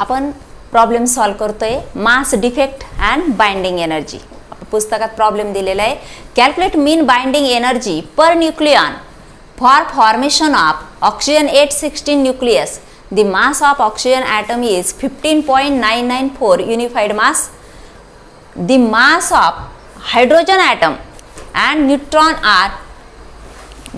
आपण problem solve करतोय mass defect and binding energy. पुस्तकात प्रॉब्लेम दिलेला आहे. Calculate mean binding energy per nucleon for formation of oxygen 816 nucleus. The mass of oxygen atom is 15.994 unified mass. The mass of hydrogen atom and neutron are,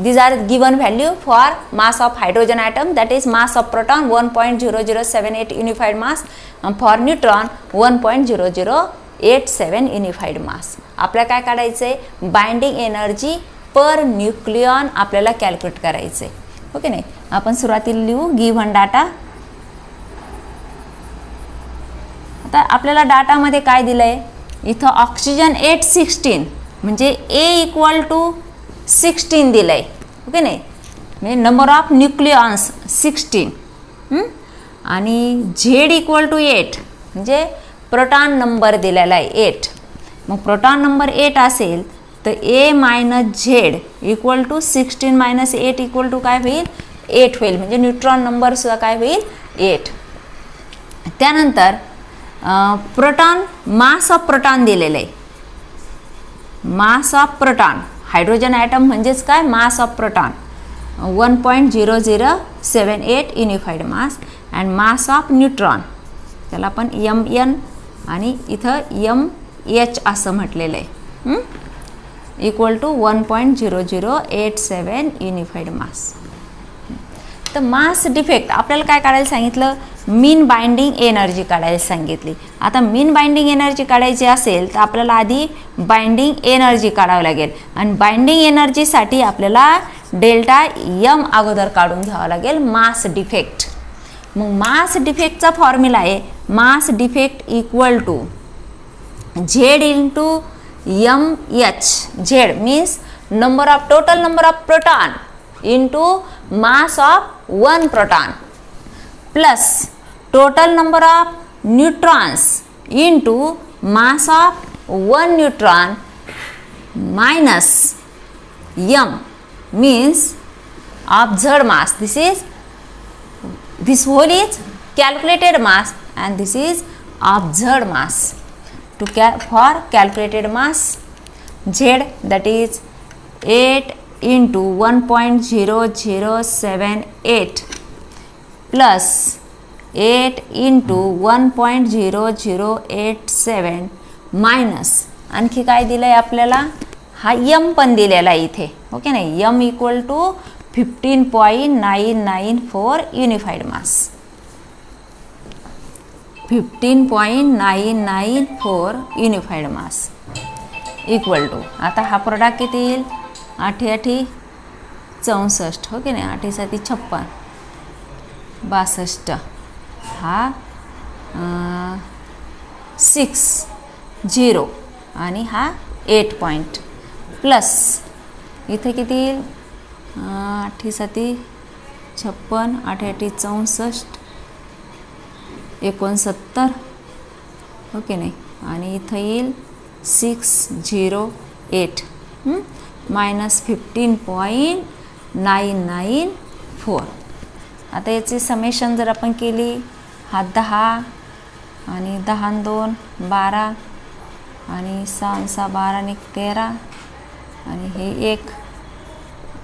these are given value for mass of hydrogen atom, that is mass of proton 1.0078 unified mass and for neutron 1.0087 unified mass. आपल्याला काय काढायचं आहे, binding energy पर nucleon आपल्याला calculate करायचं आहे. Okay नाही. आपण सुरुवातीला लिहू गिव्हन डाटा. आता आपल्याला डाटामध्ये काय दिलंय, इथं ऑक्सिजन 816 म्हणजे A इक्वल टू 16 दिलंय. ओके नाही, म्हणजे नंबर ऑफ न्यूक्लियॉन्स 16 आणि Z इक्वल टू 8 म्हणजे प्रोटॉन नंबर दिलेला आहे 8. मग प्रोटॉन नंबर 8 असेल तर A minus Z equal to 16 minus 8 equal to काय होईल, 8 होईल. म्हणजे न्यूट्रॉन नंबर सुद्धा काय होईल, 8. त्यानंतर प्रोटॉन, मास ऑफ प्रोटॉन दिलेलं आहे. Mass of proton, hydrogen atom म्हणजेच काय, mass of proton 1.0078 unified mass and mass of neutron, त्याला आपण MN आणि इथं MH असं म्हटलेलं आहे, इक्वल टू 1.0087 युनिफाईड मास. तर मास डिफेक्ट आपल्याला काय काढायला सांगितलं, मीन बाइंडिंग एनर्जी काढायला सांगितली. आता मीन बाइंडिंग एनर्जी काढायची असेल तर आपल्याला आधी बाइंडिंग एनर्जी काढावं लागेल आणि बाइंडिंग एनर्जीसाठी आपल्याला डेल्टा M अगोदर काढून घ्यावं लागेल, मास डिफेक्ट. मग मास डिफेक्टचा फॉर्म्युला आहे mass defect equal to Z into MH. Z means number of total number of proton into mass of one proton plus total number of neutrons into mass of one neutron minus M means observed mass. This whole is calculated mass and this is observed mass. For calculated mass, Z, that is 8 into 1.0078 plus 8 into 1.0087 minus आणखी काय दिलं आहे आपल्याला, हा M पण दिलेला आहे इथे. ओके नाही, M equal to 15.994 unified mass. 15.994 unified mass equal to, आता हा प्रोडक्ट किती येईल, 8 8 64. हो की नाही, 8 7 56 62, हा 6 0 आणि हा 8 पॉईंट प्लस इथे किती येईल, 8 7 56 8 8 64 69. ओके नाही, आणि इथं येईल 608 मायनस 15.994. आता याची समेशन जर आपण केली, हा 10 आणि 10 आणि 2 12 आणि 6 6 12 आणि 13 आणि हे 1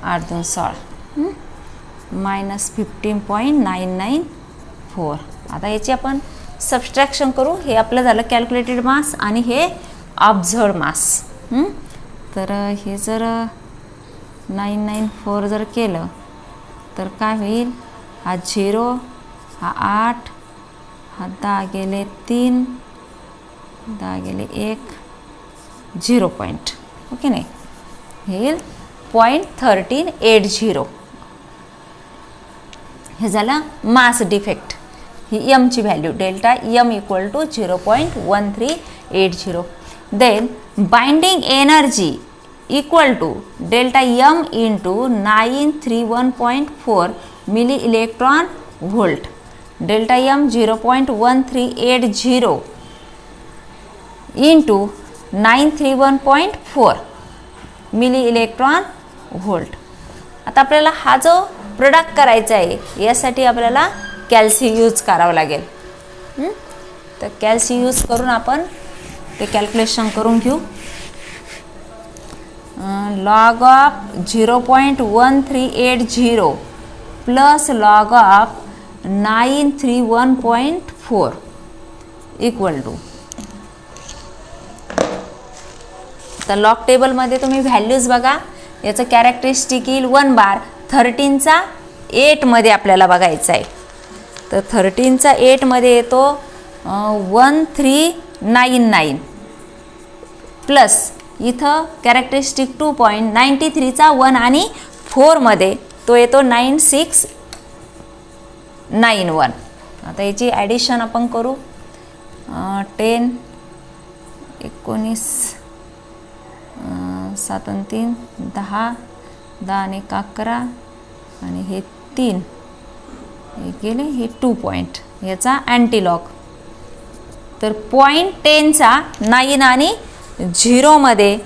8 2 16 मायनस 15.994. आता याची आपण सबस्ट्रॅक्शन करू. हे आपलं झालं कॅल्क्युलेटेड मास आणि हे ऑब्झर्व्ड मास. तर हे जर 994 जर केलं तर काय होईल, हा 0 हा 8 हा 10 गेले 3 10 गेले 1 0 पॉईंट. ओके नाही, हे येईल 0.1380. हे झालं मास डिफेक्ट. ही M ची value delta M equal to 0.1380. Then binding energy equal to delta M into 931.4 milli electron volt. Delta M 0.1380 into 931.4 milli electron volt. आता आपल्याला हा जो प्रोडक्ट करायचा आहे यासाठी आपल्याला कॅल्सी यूज करावं लागेल. तर कॅल्सी यूज करून आपण ते कॅल्क्युलेशन करून घेऊ. Log of 0.1380 plus log of 931.4 equal to. तर लॉग टेबलमध्ये तुम्ही व्हॅल्यूज बघा. याचं कॅरेक्टरिस्टिक येईल 1 बार. 13चा 8मध्ये आपल्याला बघायचा आहे. तर 13चा 8मध्ये येतो 1399 प्लस इथं कॅरेक्टरिस्टिक 2.93चा 1 आणि 4मध्ये तो येतो 9691. आता याची ॲडिशन आपण करू. 10 19 7 आणि 3 10 10 आणि 11 आणि हे 3 हे गेले. हे 2 पॉईंट याचा अँटीलॉग. तर 0.10चा 9 आणि 0मध्ये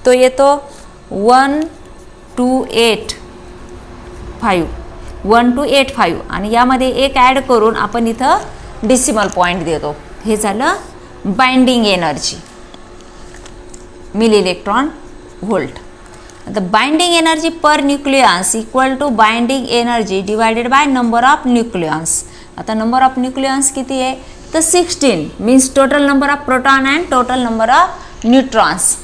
तो येतो 1285 आणि यामध्ये एक ॲड करून आपण इथं डेसिमल पॉईंट देतो. हे झालं binding energy milli electron volt. आता binding energy per nucleons equal to binding energy divided by number of nucleons. आता नंबर ऑफ न्यूक्लियन्स किती आहे तर 16 means total number of proton and total number of neutrons.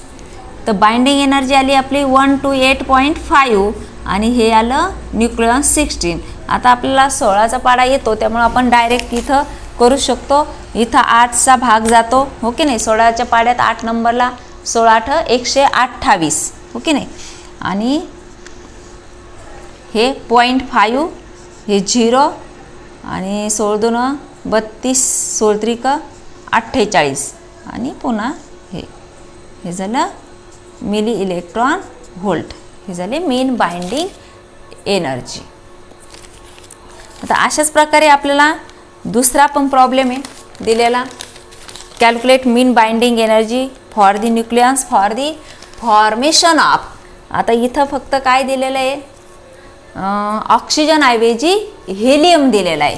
तर binding energy आली आपली 128.5 आणि हे आलं न्यूक्लियन्स 16. आता आपल्याला 16चा पाडा येतो त्यामुळे आपण डायरेक्ट इथं करू शकतो. इथं 8चा भाग जातो हो की नाही. 16च्या पाड्यात 8 नंबरला 16 128 हो की नाही. आणि हे 0.5 हे 0 आणि 16 32 16 48 आणि पुन्हा हे झालं मिली इलेक्ट्रॉन व्होल्ट. हे झाले मीन बाइंडिंग एनर्जी. आता अशाच प्रकारे आपल्याला दुसरा पण प्रॉब्लेम आहे दिलेला. Calculate mean binding energy for the nucleons for the formation of. आता इथं फक्त काय दिलेलं आहे ऑक्सिजन ऐवजी हेलियम दिलेला आहे.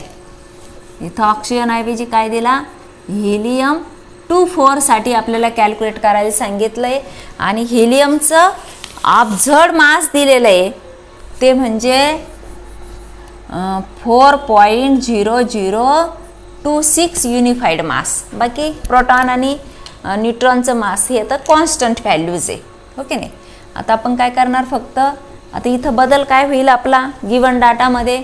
इथं ऑक्सिजन ऐवजी काय दिला हेलियम 24 साठी आपल्याला कॅल्क्युलेट करायला सांगितलं आहे. आणि हेलियमचं ऑब्झर्ड मास दिलेलं आहे ते म्हणजे 4.0026 युनिफाईड मास. बाकी प्रोटॉन आणि न्यूट्रॉनचं मास हे तर कॉन्स्टंट व्हॅल्यूज आहे हो की नाही. आता आपण काय करणार फक्त आता इथं बदल काय होईल आपला गिवन डाटामध्ये.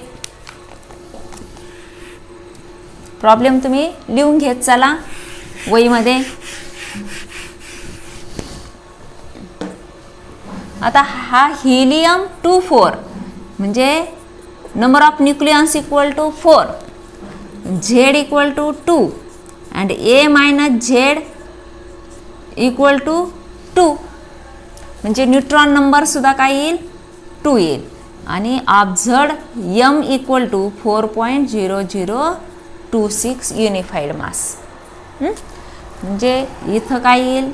प्रॉब्लेम तुम्ही लिहून घेत चला वहीमध्ये. आता हा हेलियम 24 म्हणजे number of nucleons equal to 4 Z equal to 2 and A minus Z equal to 2 म्हणजे न्यूट्रॉन नंबर सुद्धा काय येईल 2 येईल. आणि observed M equal to 4.0026 unified mass. म्हणजे इथं काय येईल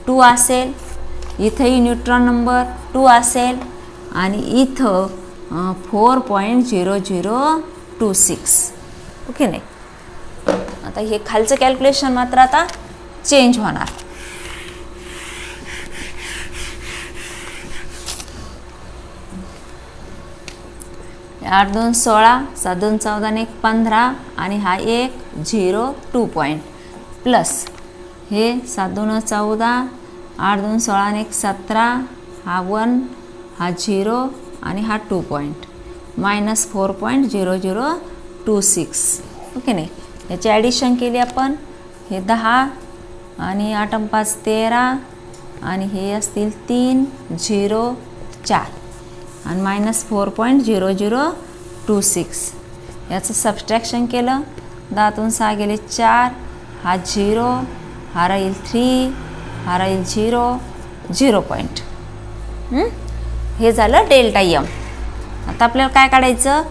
2 असेल. इथंही न्यूट्रॉन नंबर 2 असेल आणि इथं 4.0026 ओके नाही. आता हे खालचं कॅल्क्युलेशन मात्र आता चेंज होणार. आठ 2 16 7 2 14 आणि 1 15 आणि हा 1 0 2 पॉईंट प्लस हे 7 2 14 8 2 16 आणि 1 17 हा 1 हा 0 आणि हा 2 पॉईंट मायनस 4.0026 ओके नाही. याची ॲडिशन केली आपण हे 10 आणि 8 5 13 आणि हे असतील 3 0 4 आणि मायनस 4.0026. याचं सबस्ट्रॅक्शन केलं 10 6 गेले 4 हा 0 हा राहील 3 हा राहील 0 0 पॉईंट. हे झालं डेल्टा यम. आता आपल्याला काय काढायचं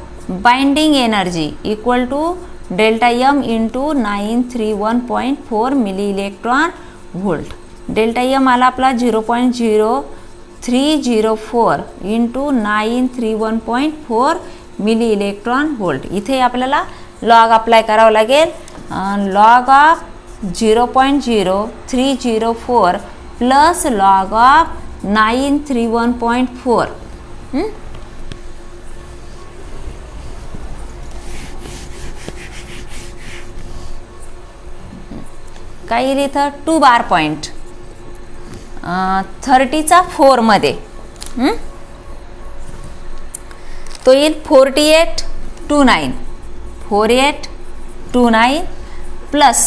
binding energy equal to delta M into 931.4 milli electron volt. Delta M आला आपला 0.0304 इंटू 931.4 मिली इलेक्ट्रॉन व्होल्ट. इथे आपल्याला लॉग अप्लाय करावं लागेल log of 0.0304 plus log of 931.4. काय येईल इथं 2 बार पॉईंट 30चा 4 मध्ये तो येईल 4829 4829 प्लस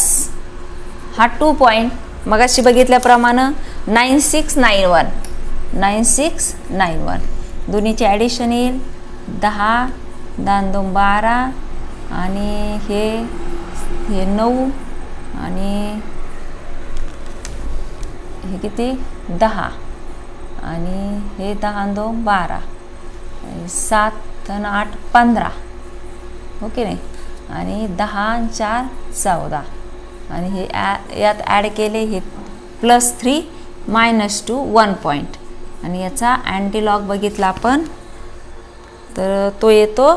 हा 2 पॉईंट मगाशी बघितल्याप्रमाणे 9691 दोन्हीची ॲडिशन येईल 10 10 2 12 आणि हे 9 आणि हे किती 10 आणि हे 10 2 12 7 आणि 8 15 ओके नाही आणि 10 आणि 4 14 आणि हे यात ॲड केले हे +3 -2 1 पॉईंट आणि याचा अँटीलॉग बघितला आपण तर तो येतो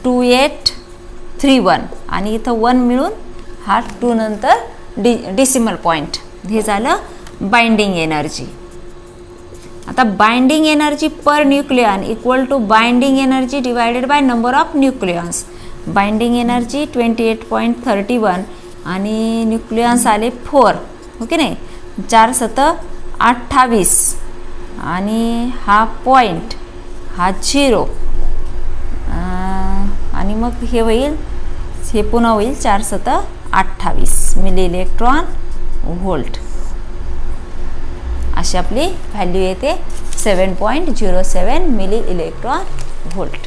2831 आणि इथं 1 मिळून हा 2 नंतर डिसिमल पॉईंट हे झालं बाइंडिंग एनर्जी. आता binding energy per nucleon equal to binding energy divided by number of nucleons. Binding energy 28.31 आणि न्यूक्लियन्स आले 4 ओके नाही 4 7 28 आणि हा पॉईंट हा 0 आणि मग हे होईल हे पुन्हा होईल 4 7 28 मिली इलेक्ट्रॉन व्होल्ट अशी आपली व्हॅल्यू येते 7.07 मिली इलेक्ट्रॉन व्होल्ट.